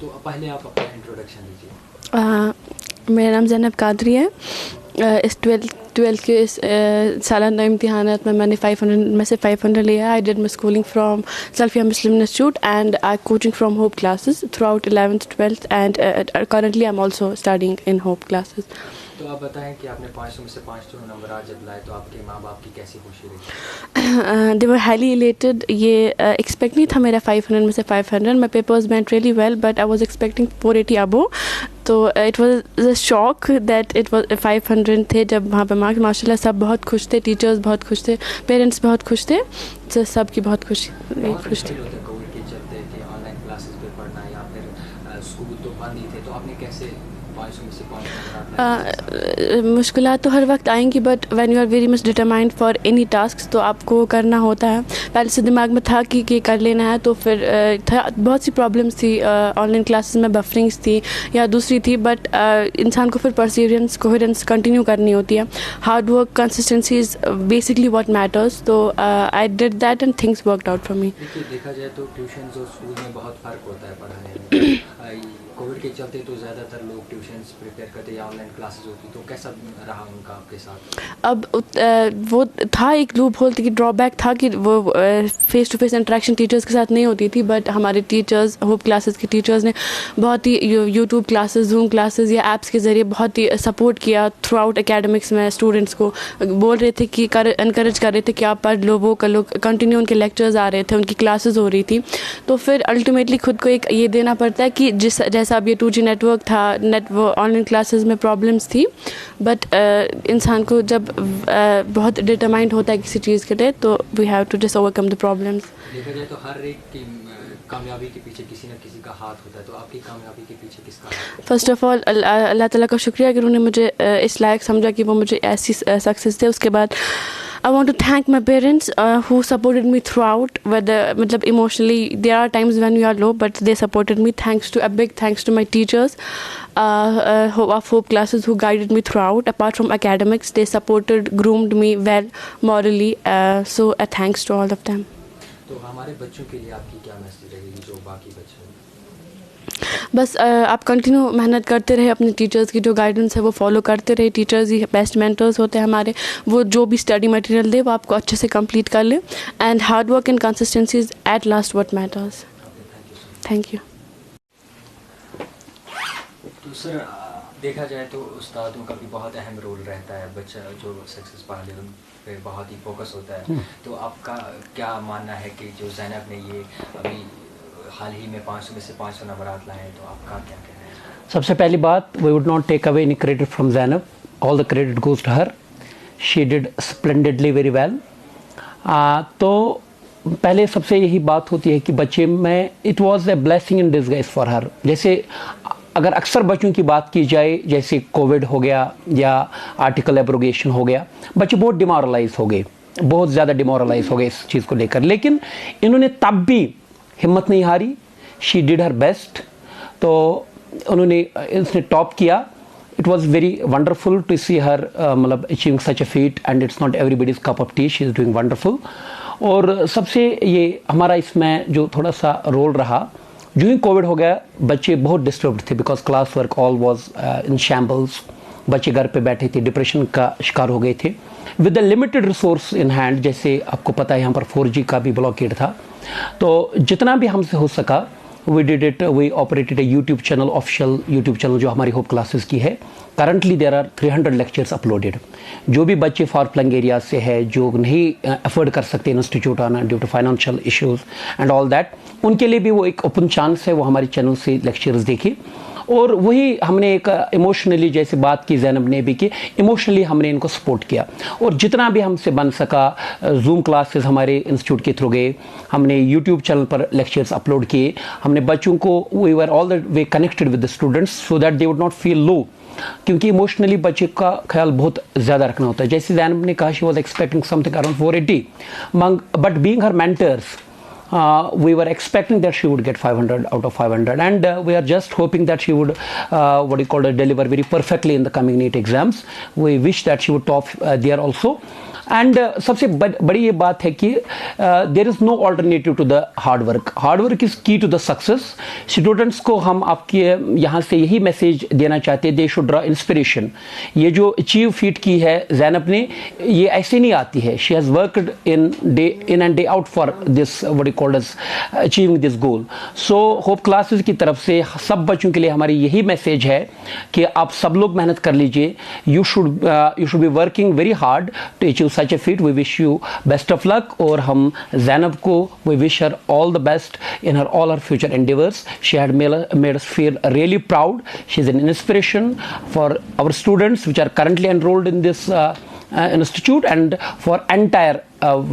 तो पहले आप अपना इंट्रोडक्शन दीजिए। मेरा नाम ज़ैनब कादरी है। इस ट्वेल्थ के इस सालाना इम्तिहानात में मैंने 500 में से 500 लिया। I did my schooling from Salfia Muslim institute and I coaching from hope classes throughout 11th 12th and currently I am also studying in hope classes. तो आप बताएं कि आपने 500 में से 500 नंबर आज जब लाए तो आपके माँ बाप की कैसी खुशी रही? They were highly elated. ये एक्सपेक्ट नहीं था मेरा 500 में से 500। My papers went really well but I was expecting 480 above. तो it was a shock that it was 500 थे जब वहाँ पे मार्क्स। माशाल्लाह सब बहुत खुश थे, टीचर्स बहुत खुश थे, पेरेंट्स बहुत खुश थे, तो सबकी बहुत खुश थे। कोविड के चलते कि ऑनलाइन क्लासेस पे पढ़ना या फिर स्कूल तो बंद ही थे, तो आपने कैसे 500 में से 500? मुश्किलात तो हर वक्त आएंगी but when you are very much determined for any task तो आपको करना होता है। पहले से दिमाग में था कि कर लेना है, तो फिर था बहुत सी प्रॉब्लम्स थी ऑनलाइन क्लासेस में, बफरिंग्स थी या दूसरी थी, बट इंसान को फिर परसिवरेंस कोहेरेंस कंटिन्यू करनी होती है। Hard work consistency is basically what matters. तो I did that and things worked out for me. देखा जाए तो ट्यूशन और स्कूल में बहुत फ़र्क होता है पढ़ाने में। कोविड के चलते तो ज़्यादातर लोग ट्यूशन्स प्रिपेयर करते या ऑनलाइन क्लासेस होती, तो कैसा रहा उनका आपके साथ? अब वो था एक लूप होल कि ड्रॉबैक था कि वो face to face interaction teachers के साथ नहीं होती थी, बट हमारे टीचर्स होप क्लासेस के टीचर्स ने बहुत ही यूट्यूब क्लासेस, जूम क्लासेस या ऐप्स के ज़रिए बहुत ही सपोर्ट किया थ्रू आउट एकेडमिक्स में। स्टूडेंट्स को बोल रहे थे कि इनकरेज कर रहे थे कि आप पढ़ लो, वो कर लो, कंटिन्यू उनके लेक्चर्स आ रहे थे, उनकी क्लासेस हो रही थी। तो फिर अल्टीमेटली खुद को एक ये देना पड़ता है कि जैसा अब ये 2G नेटवर्क था, वो ऑनलाइन क्लासेस में प्रॉब्लम्स थी, बट इंसान को जब बहुत डिटरमाइंड होता है किसी चीज़ के लिए, तो we have to just overcome the problems. देखा जाए तो हर एक की कामयाबी के पीछे किसी न किसी का हाथ होता है, तो आपकी कामयाबी के पीछे किसका हाथ? फर्स्ट ऑफ ऑल अल्लाह ताला का शुक्रिया कि उन्होंने मुझे इस लायक समझा कि वो मुझे ऐसी सक्सेस दे। उसके बाद I want to thank my parents who supported me throughout, whether मतलब emotionally there are times when you are low but they supported me. A big thanks to my teachers of hope classes who guided me throughout. Apart from academics, they supported, groomed me well morally, so a thanks to all of them. तो हमारे बच्चों के लिए आपकी क्या message रहेगी जो बाकी बच्चे? बस आप कंटिन्यू मेहनत करते रहे, अपने टीचर्स की जो गाइडेंस है वो फॉलो करते रहे। टीचर्स ही बेस्ट मेंटर्स होते हैं हमारे। वो जो भी स्टडी मटेरियल दे वो आपको अच्छे से कंप्लीट कर ले, and hard work and consistency is at last what matters. Thank you. तो सर देखा जाए तो उस्तादों का भी बहुत अहम रोल रहता है, बच्चा जो सक्सेस पाने पे बहुत ही फोकस होता है। तो आपका क्या मानना है कि जो ज़ैनब ने ये अभी हाल ही में 500 में से 500 नंबर लाए हैं, तो आपका क्या कहना है? सबसे पहली बात, we would not take away any credit from Zainab, all the credit goes to her, she did splendidly very well. तो पहले सबसे यही बात होती है कि बच्चे में it was a blessing in disguise for her. जैसे अगर अक्सर बच्चों की बात की जाए, जैसे कोविड हो गया या आर्टिकल एब्रोगेशन हो गया, बच्चे बहुत डिमोरलाइज हो गए, बहुत ज़्यादा डिमोरलाइज हो गए इस चीज़ को लेकर, लेकिन इन्होंने तब भी हिम्मत नहीं हारी। She did her best. तो उन्होंने इसने टॉप किया। It was very wonderful to see her मतलब achieving such a feat, and it's not everybody's cup of tea, she is doing wonderful. और सबसे ये हमारा इसमें जो थोड़ा सा रोल रहा, जो ही कोविड हो गया बच्चे बहुत डिस्टर्ब्ड थे, because class work all was in shambles. बच्चे घर पे बैठे थे, डिप्रेशन का शिकार हो गए थे with the limited resource in hand. जैसे आपको पता है यहाँ पर 4G का भी ब्लॉकेड था। तो जितना भी हमसे हो सका we did it. We operated a YouTube channel, official YouTube channel जो हमारी होप क्लासेस की है। Currently there are 300 lectures uploaded. जो भी बच्चे फार फ्लंग एरिया से है, जो नहीं अफोर्ड कर सकते इंस्टीट्यूट आना due to financial issues and all that, उनके लिए भी वो एक ओपन चांस है, वो हमारे चैनल से लेक्चर्स देखें। और वही हमने एक इमोशनली, जैसे बात की ज़ैनब ने भी की, इमोशनली हमने इनको सपोर्ट किया। और जितना भी हमसे बन सका, जूम क्लासेस हमारे इंस्टीट्यूट के थ्रू गए, हमने यूट्यूब चैनल पर लेक्चर्स अपलोड किए। हमने बच्चों को, we were all the way connected with the students so that they would not feel low, क्योंकि इमोशनली बच्चे का ख्याल बहुत ज़्यादा रखना होता है। जैसे ज़ैनब ने कहा, she was expecting something around 480, but being her mentors, we were expecting that she would get 500 out of 500, and we are just hoping that she would what you call it, deliver very perfectly in the coming NEET exams. We wish that she would top there also, and सबसे बड़ी ये बात है कि there is no alternative to the hard work is key to the success. Students को हम आपके यहाँ से यही मैसेज देना चाहते हैं, दे शुड ड्रॉ इंस्पिरेशन। ये जो अचीव फीट की है ज़ैनब ने, ये ऐसे नहीं आती है। She has worked in and day out for this what you called as achieving this goal. So Hope classes की तरफ से सब बच्चों के लिए हमारी यही मैसेज है कि आप सब लोग मेहनत कर लीजिए। You should be working very hard to achieve such a feat. We wish you best of luck. और हम ज़ैनब को we wish her all the best in all her future endeavors. She had made us feel really proud. She is an inspiration for our students which are currently enrolled in this institute and for entire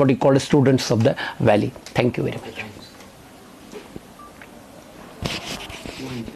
what you call students of the valley. Thank you very much.